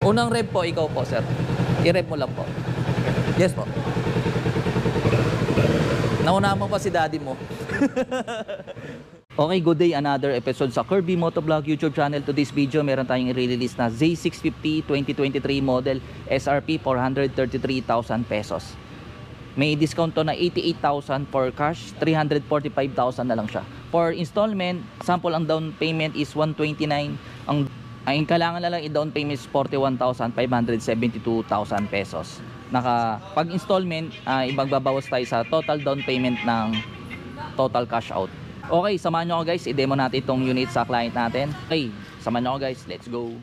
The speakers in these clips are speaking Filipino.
Unang rev po, ikaw po, sir. I-rev mo lang po. Yes po. Naunahan mo pa si daddy mo. Okay, good day. Another episode sa Kirby Motovlog YouTube channel. To this video, meron tayong i-release na Z650 2023 model SRP 433,000 pesos. May discount to na 88,000 for cash, 345,000 na lang siya. For installment, sample ang down payment is 129. Ang kailangan na lang i-down payment is 41,572,000 pesos. Pag installment, ibagbabawas tayo sa total down payment ng total cash out. Okay, samahan nyo ako guys, i-demo natin itong unit sa client natin. Okay, samahan nyo ako guys, let's go.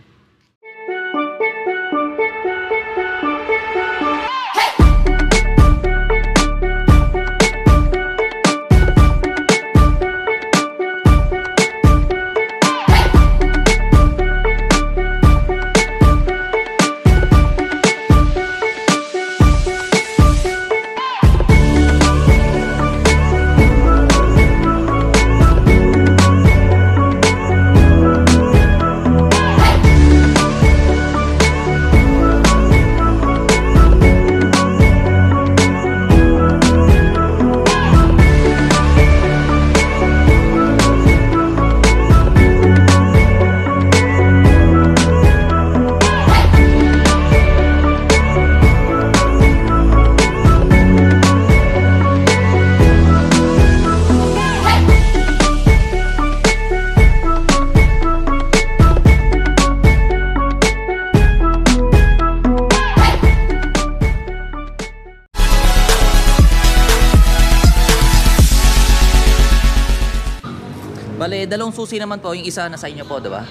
Bale, dalawang susi naman po, yung isa na sa inyo po, diba?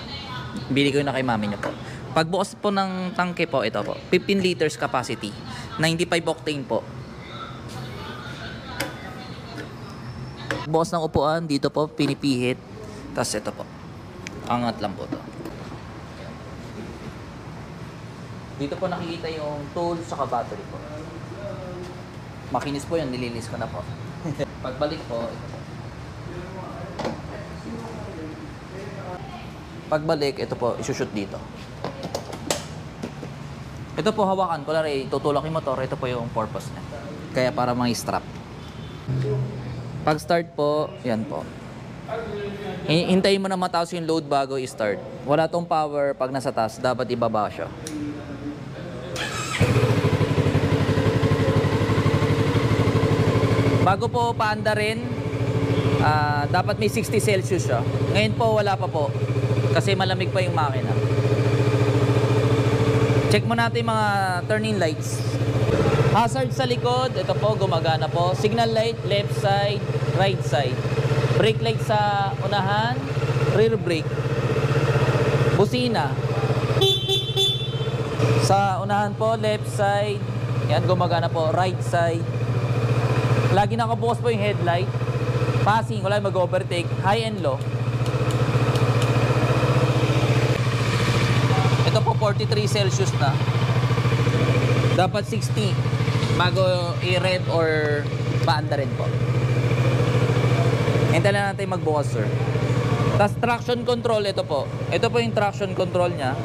Bili ko yun na kay mami nyo po. Pagbukas po ng tangke po, ito po, 15 liters capacity, 95 octane po. Bukas ng upuan, dito po, pinipihit. Tapos ito po, angat lang po to. Dito po nakikita yung tools saka battery po. Makinis po yun, nililis ko na po. Pagbalik po, ito po. Pagbalik, ito po, isushoot dito. Ito po, hawakan ko lang, tutulak yung motor. Ito po yung purpose niya. Kaya para mga strap. Pag start po, yan po. Hintayin mo na mataas yung load bago i-start. Wala tong power pag nasa taas, dapat ibaba siya. Bago po paanda rin, dapat may 60 Celsius siya. Ngayon po, wala pa po. Kasi malamig pa yung makina. Check mo natin yung mga turning lights. Hazard sa likod, ito po, gumagana po. Signal light, left side, right side. Brake light sa unahan, rear brake. Busina. Sa unahan po, left side. Yan, gumagana po, right side. Lagi nakabukas po yung headlight. Passing, wala mag-overtake, high and low. Ito po 43 Celsius na. Dapat 60 bago i-rev or paanda rin po. Hintayin lang natin magbukas, sir. Tapos traction control, ito po. Ito po yung traction control nya.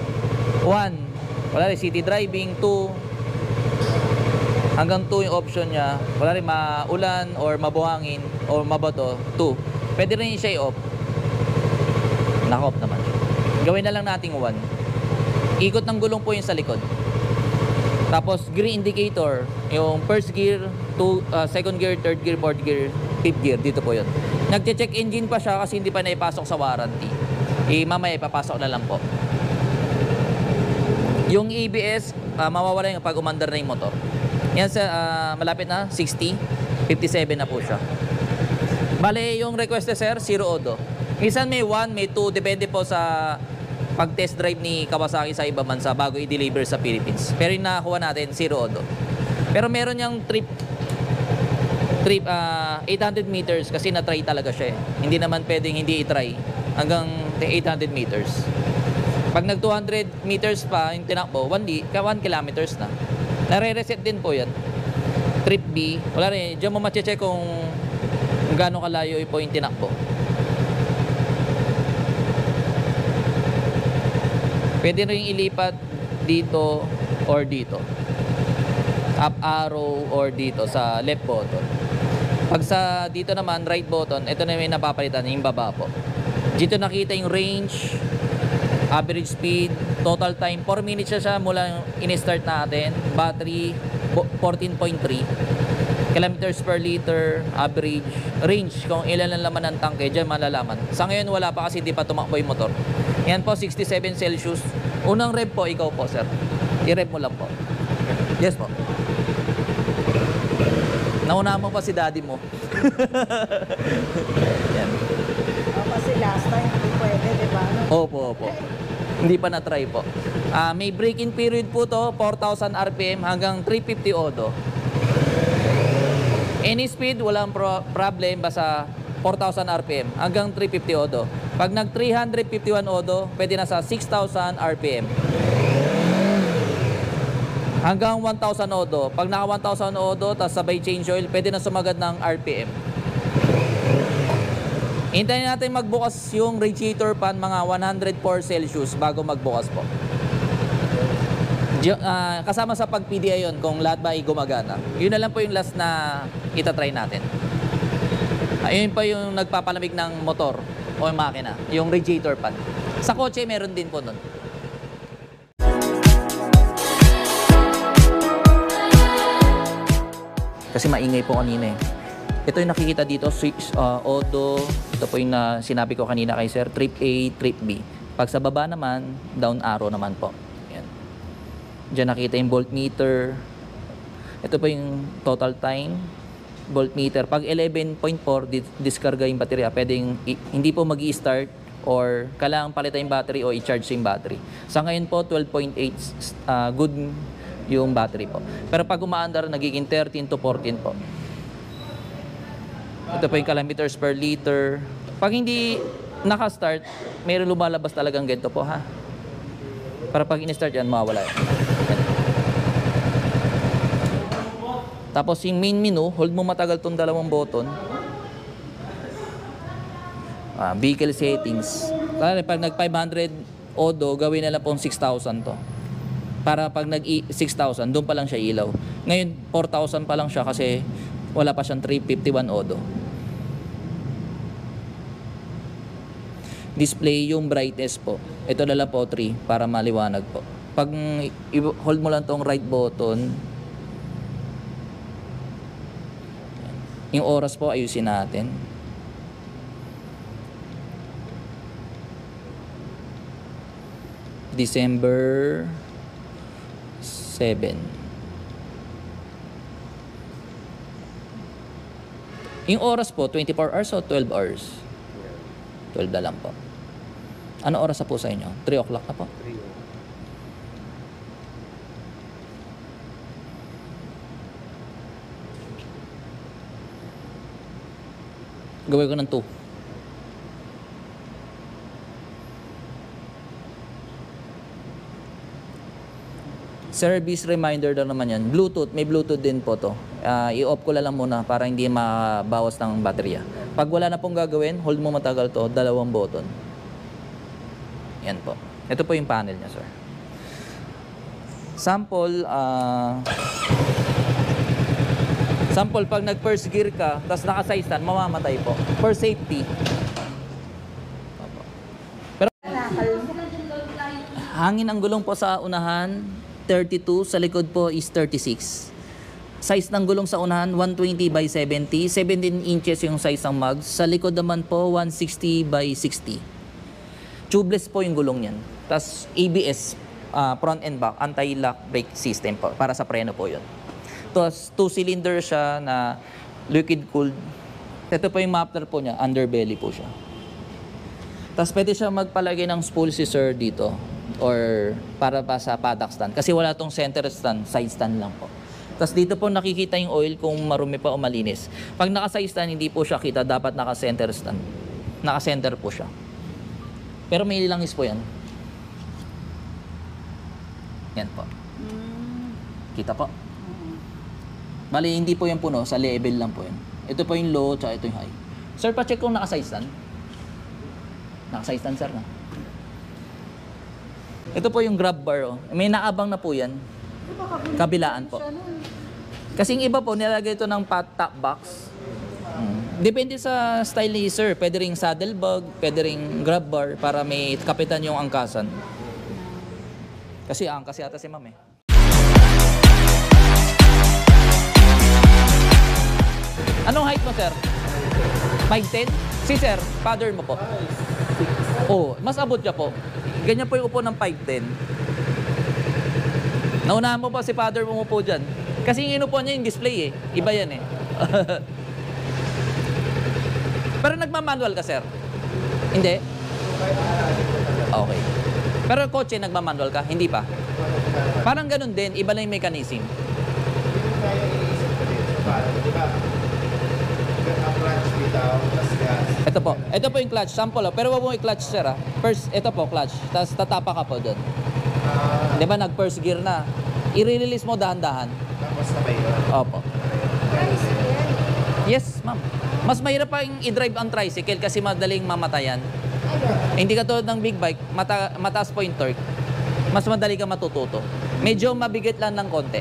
1, wala rin city driving. 2, hanggang 2 yung option nya. Wala rin maulan or mabuhangin or mabato. 2. Pwede rin siya i-off. Naka-off naman. Gawin na lang nating 1. Ikot ng gulong po yung sa likod. Tapos green indicator, yung first gear, second gear, third gear, fourth gear, fifth gear, dito po yun. Nagche-check engine pa siya kasi hindi pa naipasok sa warranty. Mamaya ipapasok na lang po. Yung ABS, mawawala yung pag umandar na yung motor. Yan sa malapit na 60, 57 na po siya. Bale, yung request sir, 0 odo. Minsan may 1, may 2, depende po sa pag-test drive ni Kawasaki sa ibang bansa bago i-deliver sa Philippines. Pero yung nakakuha natin, 0 odo. Pero meron niyang trip 800 meters kasi na-try talaga siya eh. Hindi naman pwedeng hindi i-try hanggang 800 meters. Pag nag 200 meters pa yung tinakbo, 1 kilometers na. Nare-reset din po yan. Trip B, wala rin. Diyan mo mache-check kung gaano kalayo po yung tinakbo. Pwede rin ilipat dito, or dito. Up arrow or dito sa left button. Pag sa dito naman, right button, ito na yung napapalitan, yung baba po. Dito nakita yung range, average speed, total time. 4 minutes siya mula in-start natin. Battery, 14.3. Kilometers per liter, average. Range, kung ilan ang laman ng tangke, dyan malalaman. Sa ngayon, wala pa kasi di pa tumakbo yung motor. Yan po, 67 Celsius. Unang rev po, ikaw po, sir. I-rev mo lang po. Yes po. Nauna mo pa si daddy mo. Yan. Kasi last time, hindi pwede, di ba? Opo. Hindi pa na-try po. May break-in period po to, 4,000 RPM hanggang 350 odo. Any speed, walang problem, basta 4,000 RPM hanggang 350 odo. Pag nag 351 odo, pwede na sa 6,000 RPM. Hanggang 1,000 odo. Pag naka 1,000 odo, tapos sabay change oil, pwede na sumagad ng RPM. Hintayin natin magbukas yung radiator fan mga 104 Celsius bago magbukas po. Kasama sa pag-PDI yun kung lahat ba ay gumagana. Yun na lang po yung last na itatry natin. Ayun pa yung nagpapalamig ng motor o yung makina, yung radiator fan. Sa kotse meron din po nun. Kasi maingay po kanina eh. Ito yung nakikita dito, odo. Ito po yung sinabi ko kanina kay sir, trip A, trip B. Pag sa baba naman, down arrow naman po. Yan. Diyan nakita yung voltmeter. Ito po yung total time, voltmeter. Pag 11.4, diskarga yung baterya. Pwedeng hindi po mag-i-start or kailangan palitan yung battery o i-charge yung battery. Sa ngayon po, 12.8, good yung battery po. Pero pag umaandar, nagiging 13 to 14 po. Ito po yung kilometers per liter. Pag hindi naka-start, mayroon lumalabas talagang ganito po, ha? Para pag in-start yan, mawawala yan. Tapos yung main menu, hold mo matagal tong dalawang button. Vehicle settings. Pag nag 500 odo, gawin na lang pong 6,000 to. Para pag nag-6,000, doon pa lang siya ilaw. Ngayon, 4,000 pa lang siya kasi wala pa siyang 351 odo. Display yung brightness po. Ito na lang po 3 para maliwanag po. Pag hold mo lang tong right button, yung oras po ayusin natin. December 7. Yung oras po, 24 hours o 12 hours? 12 na lang po. Ano oras na po sa inyo? 3 o'clock na po? 3 o'clock. Gawin ko ng 2. Service reminder daw naman yan. Bluetooth, may Bluetooth din po to. I-off ko lang muna para hindi mabawas ng baterya. Pag wala na pong gagawin, hold mo matagal to, 2 button. Yan po. Ito po yung panel niya, sir. Sample, pag nag-first gear ka, tapos naka-side stand, mamamatay po. For safety. Pero hangin ang gulong po sa unahan, 32, sa likod po is 36. Size ng gulong sa unahan, 120 by 70. 17 inches yung size ng mugs. Sa likod naman po, 160 by 60. Tubeless po yung gulong niyan. Tapos ABS, front and back, anti-lock brake system po. Para sa preno po yun. Tapos 2-cylinder siya na liquid cooled. Ito po yung muffler po niya, underbelly po siya. Tapos pwede siya magpalagay ng spool scissor dito. Or para pa sa paddock stand. Kasi wala tong center stand, side stand lang po. Tapos dito po nakikita yung oil kung marumi pa o malinis. Pag naka-side stand, hindi po siya kita. Dapat naka-center stand. Naka-center po siya. Pero may langis po yan. Yan po. Kita po. Bali, hindi po yung puno. Sa level lang po yan. Ito po yung low, tsaka ito yung high. Sir, pa-check kung naka-side stand. Naka-side stand, sir, na. Ito po yung grab bar. Oh. May naabang na po yan. Kabilaan po. Kasi yung iba po, nilalagay ito ng top box. Depende sa style ni sir. Pwede ring saddle bag, pwede ring grab bar para may kapitan yung angkasan. Kasi angkas yata si ma'am eh. Anong height mo, sir? 5'10"? Si sir, father mo po. Oh, mas abot niya po. Ganyan po yung upo ng 5'10". Naunahan mo pa si father mo po dyan. Kasi yung inupo niya yung display eh. Iba yan eh. Pero nagmamanual ka, sir? Hindi? Okay. Pero kotse, nagmamanual ka? Hindi pa? Parang ganun din, iba lang yung mechanism. Ito po. Ito po yung clutch. Sample. Oh. Pero wag mo i-clutch, sir. Ah. First, ito po, clutch. Tapos tatapa ka po doon. Di ba, nag-first gear na. I-release mo dahan-dahan. Tapos na ba yun? Opo. Yes, ma'am. Mas mahirap pa yung i-drive ang tricycle kasi madaling mamatayan. Hindi ka tulad ng big bike, mataas po yung torque. Mas madali ka matututo. Medyo mabigat lang ng konti.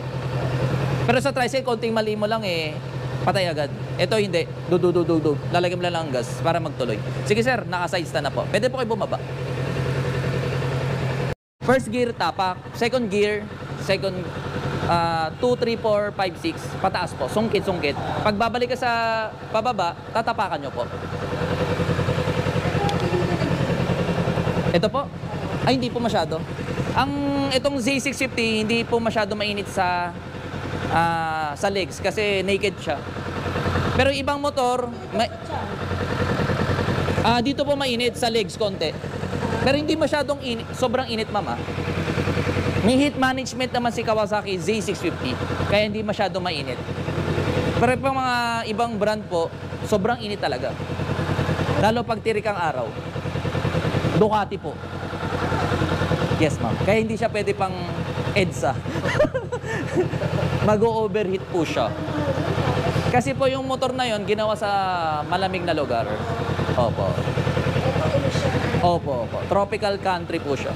Pero sa tricycle, konting mali mo lang eh, patay agad. Ito hindi. Dududududug. Lalagyan mo lang ng gas para magtuloy. Sige sir, naka-side stand na po. Pwede po kayo bumaba. First gear, tapak. Second gear, second 2, 3, 4, 5, 6. Pataas po. Sungkit, sungkit. Pag babalik ka sa pababa, tatapakan nyo po. Ito po. Ay, hindi po masyado. Itong Z650, hindi po masyado mainit sa legs kasi naked siya. Pero ibang motor, dito po mainit sa legs konti. Pero hindi masyadong init, sobrang init mama. May heat management naman si Kawasaki Z650, kaya hindi masyadong mainit. Pero pang mga ibang brand po, sobrang init talaga. Lalo pag tirik ang araw. Ducati po. Yes ma'am. Kaya hindi siya pwede pang EDSA. Mag-overheat po siya. Kasi po yung motor na yon ginawa sa malamig na lugar. Opo. Opo, opo. Tropical country po siya.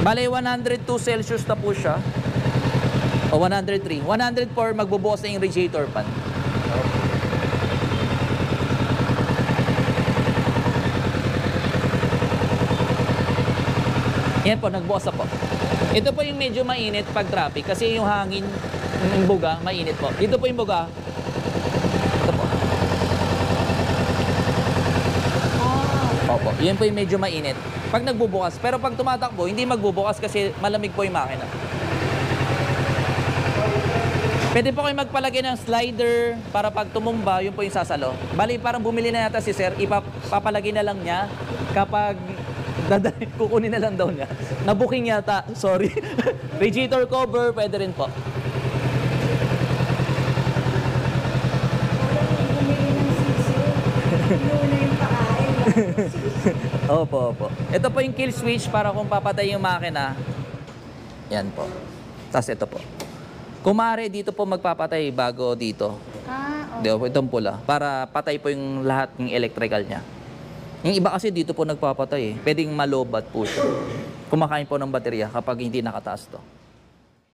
Bale, 102 Celsius na po siya. O 103. 104, magbubukas na yung radiator fan. Yan po, nagbukas na po. Ito po yung medyo mainit pag traffic kasi yung hangin, yung buga, mainit po. Dito po yung buga. Ito po. Opo, yun po yung medyo mainit. Pag nagbubukas. Pero pag tumatakbo, hindi magbubukas kasi malamig po yung makina. Pwede po kayo magpalagay ng slider para pag tumumba, yun po yung sasalo. Bali, parang bumili na yata si sir, ipapalagay na lang niya kapag kukunin na lang daw niya. Nabooking yata, sorry. Radiator cover, pwede rin po. Opo, opo. Ito po yung kill switch para kung papatay yung makina. Yan po. Tapos ito po. Kumare dito po magpapatay bago dito. Okay. Di ba po, itong pula. Para patay po yung lahat ng electrical niya. Yung iba kasi dito po nagpapatay eh. Pwedeng malobat po siya. Kumakain po ng baterya kapag hindi nakataas to.